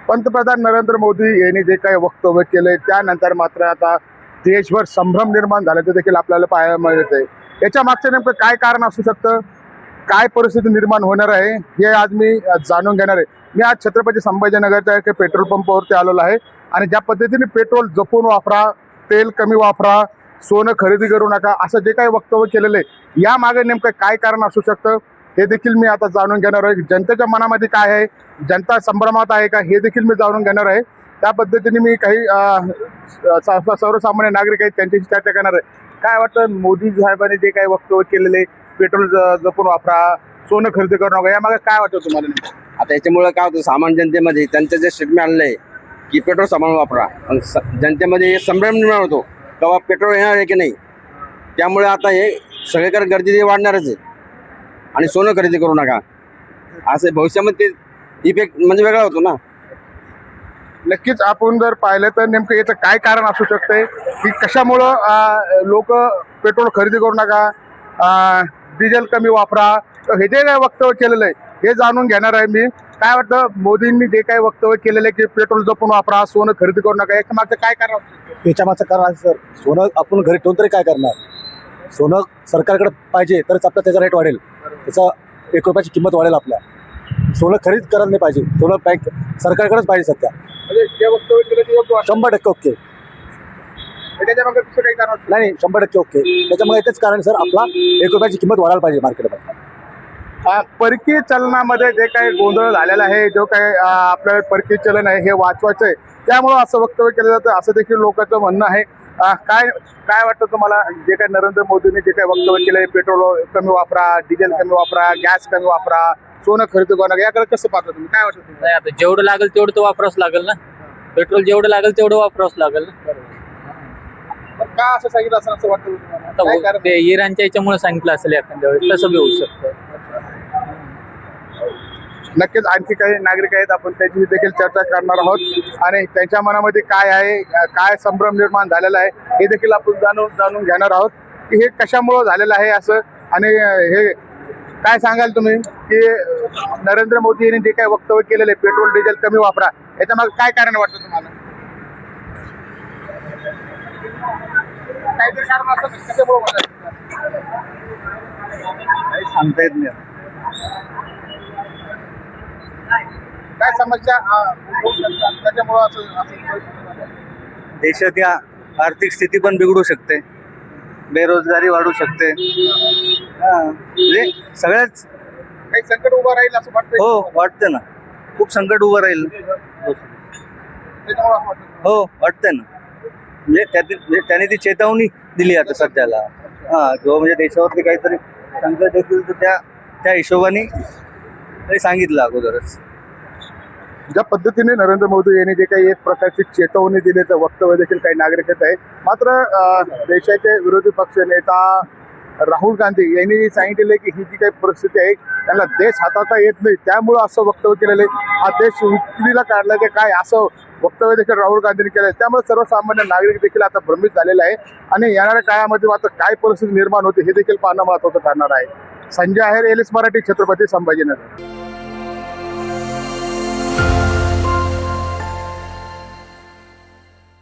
पंतप्रधान नरेंद्र मोदी यांनी जे काही वक्तव्य केले त्यानंतर मात्र आता देशभर संभ्रम निर्माण झाल्याचं देखील आपल्याला पाहायला मिळते। याच्या मागचं नेमकं काय कारण असू शकतं, काय परिस्थिती निर्माण होणार आहे हे आज मी जाणून घेणार आहे। मी आज छत्रपती संभाजीनगरच्या एका पेट्रोल पंपावरती आलेलो आहे आणि ज्या पद्धतीने पेट्रोल जपून वापरा, तेल कमी वापरा, सोनं खरेदी करू नका असं जे काही वक्तव्य केलेलं आहे या मागे नेमकं काय कारण असू शकतं हे देखील मी आता जाणून घेणार आहे। जनतेच्या मनामध्ये काय आहे, जनता संभ्रमात आहे का हे देखील मी जाणून घेणार आहे। त्या पद्धतीने मी काही सर्वसामान्य नागरिक आहेत त्यांच्याशी चर्चा करणार आहे। काय वाटतं मोदी साहेबांनी जे काही वक्तव्य केलेले, पेट्रोल जपून वापरा, सोनं खरेदी करू नका, यामागे काय वाटतं तुम्हाला? आता याच्यामुळे काय होतं, सामान्य जनतेमध्ये त्यांचं जे स्टेटमेंट आलेलं आहे की पेट्रोल सांभाळून वापरा, जनतेमध्ये संभ्रम निर्माण होतो तेव्हा पेट्रोल येणार आहे की नाही। त्यामुळे आता हे सगळीकडे गर्दी वाढणारच आहे आणि सोनं खरेदी करू नका असं भविष्यामध्ये इफेक्ट म्हणजे वेगळा होतो ना। नक्कीच आपण जर पाहिलं तर नेमकं याचं काय कारण असू शकते की कशामुळं लोक पेट्रोल खरेदी करू नका, डिझेल कमी वापरा, हे जे काय वक्तव्य केलेलं आहे हे जाणून घेणार आहे मी। काय वाटतं मोदींनी जे काही वक्तव्य केलेलं आहे की पेट्रोल जपून वापरा, सोनं खरेदी करू नका, याच्या मागचं काय कारण असू शकतं? याच्या मागचं कारण आहे सर, सोनं आपण घरी ठेवून तरी काय करणार, सोनं सरकारकडे पाहिजे तरच आपला त्याचा रेट वाढेल, त्याचा 1 रुपयाची किंमत वाढेल। आपल्या सोनं खरेदी करायला नाही पाहिजे, सोनं बँक सरकारकडेच पाहिजे सध्या। म्हणजे जे वक्तव्य केलं ते योग्य वाटतं? 100% ओके त्याच्या मागे दुसरं काही कारण असू शकतं? नाही 100% ओके। त्याच्यामुळे एकच कारण सर, आपला 1 रुपयाची किंमत वाढायला पाहिजे मार्केटमध्ये। परकीय चलनामध्ये जे काही गोंधळ झालेला आहे, जो काही आपलं परकीय चलन आहे हे वाचवायचं आहे त्यामुळं असं वक्तव्य केलं जातं असं देखील लोकांचं म्हणणं आहे। काय काय वाटतं तुम्हाला, जे काही नरेंद्र मोदींनी जे काही वक्तव्य केलं, पेट्रोल कमी वापरा, डिझेल कमी वापरा, गॅस कमी वापरा, सोनं खरेदी करू नका, याकडे कसं पाहता तुम्ही? काय वाटतं तुम्हाला? नाही, आता जेवढं लागेल तेवढं तर वापरावंच लागेल ना, पेट्रोल जेवढं लागेल तेवढं वापरावंच लागेल ना। पण का असं सांगितलं असं वाटतं तुम्हाला? काय आता कारण? ते इराणच्या याच्यामुळे सांगितलं असेल एखाद्या वेळेस, तसं बी होऊ शकतं। नक्कीच आणखी काही नागरिक आहेत, आपण त्याची देखील चर्चा करणार आहोत आणि त्यांच्या मनामध्ये काय आहे, काय संभ्रम निर्माण झालेला आहे हे देखील आपण जाणून घेणार आहोत की हे कशामुळं झालेलं आहे असं। आणि हे काय सांगाल तुम्ही की नरेंद्र मोदी यांनी जे काही वक्तव्य केलेले, पेट्रोल डिझेल कमी वापरा, याच्या मागे काय कारण वाटतं तुम्हाला? काहीतरी कारण असतं, कशामुळं म्हणतात? काही सांगता येत नाही। काय समस्या होऊ शकतात त्याच्यामुळं असं देशात या आर्थिक स्थिती पण बिघडू शकते, बेरोजगारी वाढू शकते, म्हणजे सगळ्याच काही संकट उभं राहील असं वाटतं? हो वाटतं ना, खूप संकट उभं राहील। त्याच्यामुळं असं वाटतं? हो वाटतं ना, म्हणजे त्याने ती चेतावणी दिली आता सध्याला, जो म्हणजे देशावरती काहीतरी संकट येतील तर त्या हिशोबाने काही सांगितलं अगोदरच। ज्या पद्धतीने नरेंद्र मोदी यांनी जे काही एक प्रकारची चेतावणी दिल्याचं वक्तव्य देखील काही नागरिक येत आहे। मात्र देशाचे विरोधी पक्ष नेता राहुल गांधी यांनी सांगितलेलं की ही जी काही परिस्थिती आहे त्यांना देश हाताळता येत नाही, त्यामुळं असं वक्तव्य केलेलं आहे, हा देश उचलीला काढला की काय असं वक्तव्य देखील राहुल गांधींनी केलं आहे। त्यामुळे सर्वसामान्य नागरिक देखील आता भ्रमित झालेला आहे आणि येणाऱ्या काळामध्ये मात्र काय परिस्थिती निर्माण होते हे देखील पाहणं महत्त्वाचं ठरणार आहे। संजय आहेर, एलिस मराठी, छत्रपती संभाजीनगर।